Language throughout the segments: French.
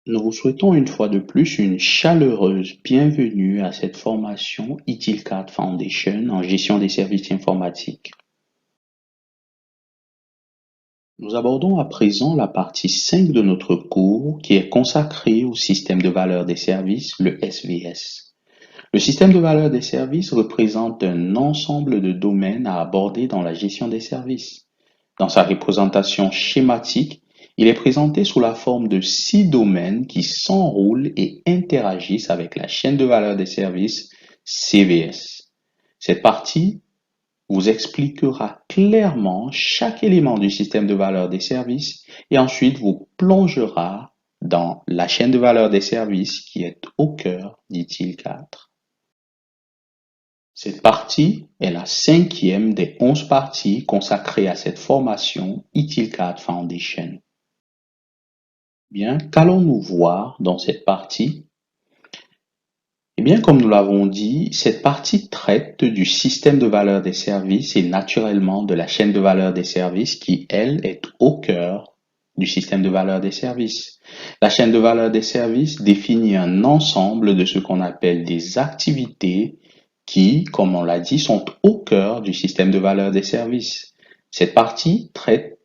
Nous vous souhaitons une fois de plus une chaleureuse bienvenue à cette formation Itilcad Foundation en gestion des services informatiques. Nous abordons à présent la partie 5 de notre cours qui est consacrée au système de valeur des services, le SVS. Le système de valeur des services représente un ensemble de domaines à aborder dans la gestion des services. Dans sa représentation schématique, il est présenté sous la forme de 6 domaines qui s'enroulent et interagissent avec la chaîne de valeur des services CVS. Cette partie vous expliquera clairement chaque élément du système de valeur des services et ensuite vous plongera dans la chaîne de valeur des services qui est au cœur d'ITIL4. Cette partie est la 5e des 11 parties consacrées à cette formation Itilcad Foundation. Bien, qu'allons-nous voir dans cette partie? Eh bien, comme nous l'avons dit, cette partie traite du système de valeur des services et naturellement de la chaîne de valeur des services qui, elle, est au cœur du système de valeur des services. La chaîne de valeur des services définit un ensemble de ce qu'on appelle des activités qui, comme on l'a dit, sont au cœur du système de valeur des services. Cette partie traite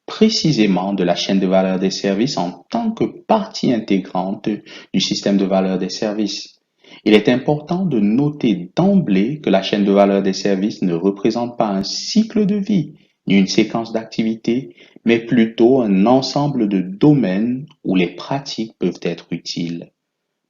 précisément de la chaîne de valeur des services en tant que partie intégrante du système de valeur des services. Il est important de noter d'emblée que la chaîne de valeur des services ne représente pas un cycle de vie ni une séquence d'activités, mais plutôt un ensemble de domaines où les pratiques peuvent être utiles.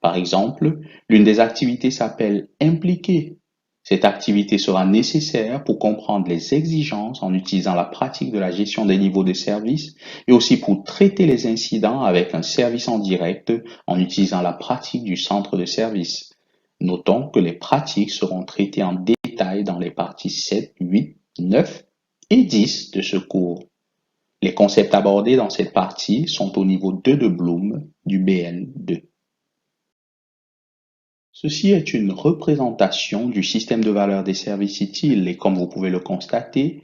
Par exemple, l'une des activités s'appelle impliquer. Cette activité sera nécessaire pour comprendre les exigences en utilisant la pratique de la gestion des niveaux de service et aussi pour traiter les incidents avec un service en direct en utilisant la pratique du centre de service. Notons que les pratiques seront traitées en détail dans les parties 7, 8, 9 et 10 de ce cours. Les concepts abordés dans cette partie sont au niveau 2 de Bloom du BL2. Ceci est une représentation du système de valeur des services utiles et comme vous pouvez le constater,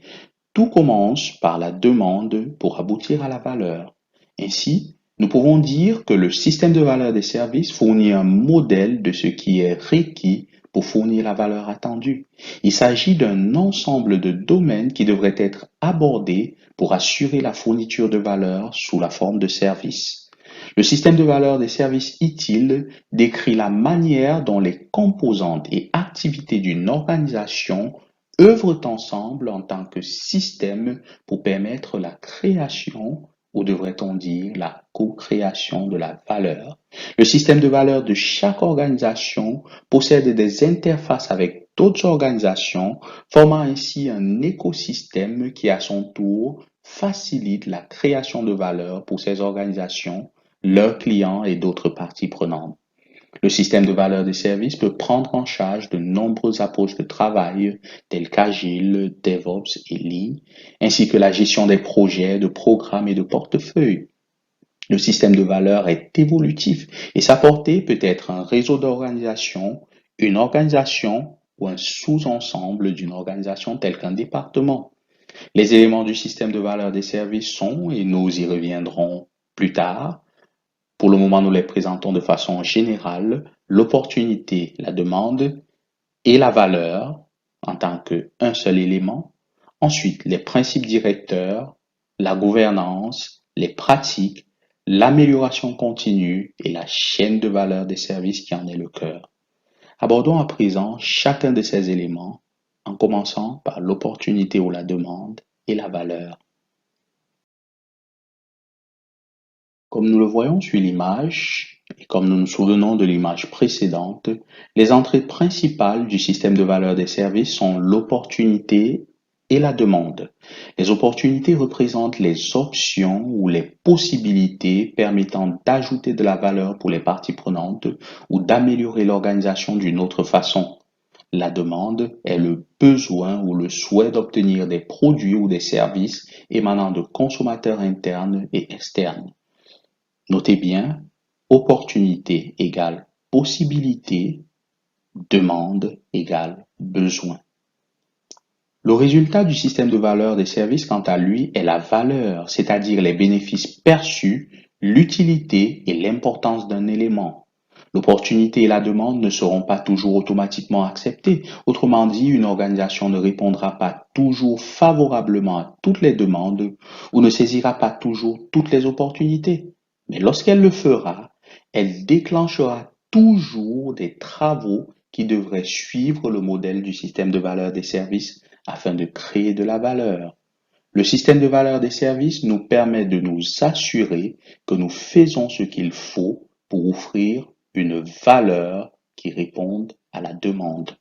tout commence par la demande pour aboutir à la valeur. Ainsi, nous pouvons dire que le système de valeur des services fournit un modèle de ce qui est requis pour fournir la valeur attendue. Il s'agit d'un ensemble de domaines qui devraient être abordés pour assurer la fourniture de valeur sous la forme de services. Le système de valeur des services utiles décrit la manière dont les composantes et activités d'une organisation œuvrent ensemble en tant que système pour permettre la création, ou devrait-on dire la co-création de la valeur. Le système de valeur de chaque organisation possède des interfaces avec d'autres organisations, formant ainsi un écosystème qui, à son tour, facilite la création de valeur pour ces organisations, leurs clients et d'autres parties prenantes. Le système de valeur des services peut prendre en charge de nombreuses approches de travail telles qu'Agile, DevOps et Lean, ainsi que la gestion des projets, de programmes et de portefeuilles. Le système de valeur est évolutif et sa portée peut être un réseau d'organisations, une organisation ou un sous-ensemble d'une organisation telle qu'un département. Les éléments du système de valeur des services sont, et nous y reviendrons plus tard, pour le moment, nous les présentons de façon générale, l'opportunité, la demande et la valeur en tant qu'un seul élément. Ensuite, les principes directeurs, la gouvernance, les pratiques, l'amélioration continue et la chaîne de valeur des services qui en est le cœur. Abordons à présent chacun de ces éléments en commençant par l'opportunité ou la demande et la valeur. Comme nous le voyons sur l'image, et comme nous nous souvenons de l'image précédente, les entrées principales du système de valeur des services sont l'opportunité et la demande. Les opportunités représentent les options ou les possibilités permettant d'ajouter de la valeur pour les parties prenantes ou d'améliorer l'organisation d'une autre façon. La demande est le besoin ou le souhait d'obtenir des produits ou des services émanant de consommateurs internes et externes. Notez bien, opportunité égale possibilité, demande égale besoin. Le résultat du système de valeur des services, quant à lui, est la valeur, c'est-à-dire les bénéfices perçus l'utilité et l'importance d'un élément. L'opportunité et la demande ne seront pas toujours automatiquement acceptées. Autrement dit, une organisation ne répondra pas toujours favorablement à toutes les demandes ou ne saisira pas toujours toutes les opportunités. Mais lorsqu'elle le fera, elle déclenchera toujours des travaux qui devraient suivre le modèle du système de valeur des services afin de créer de la valeur. Le système de valeur des services nous permet de nous assurer que nous faisons ce qu'il faut pour offrir une valeur qui réponde à la demande.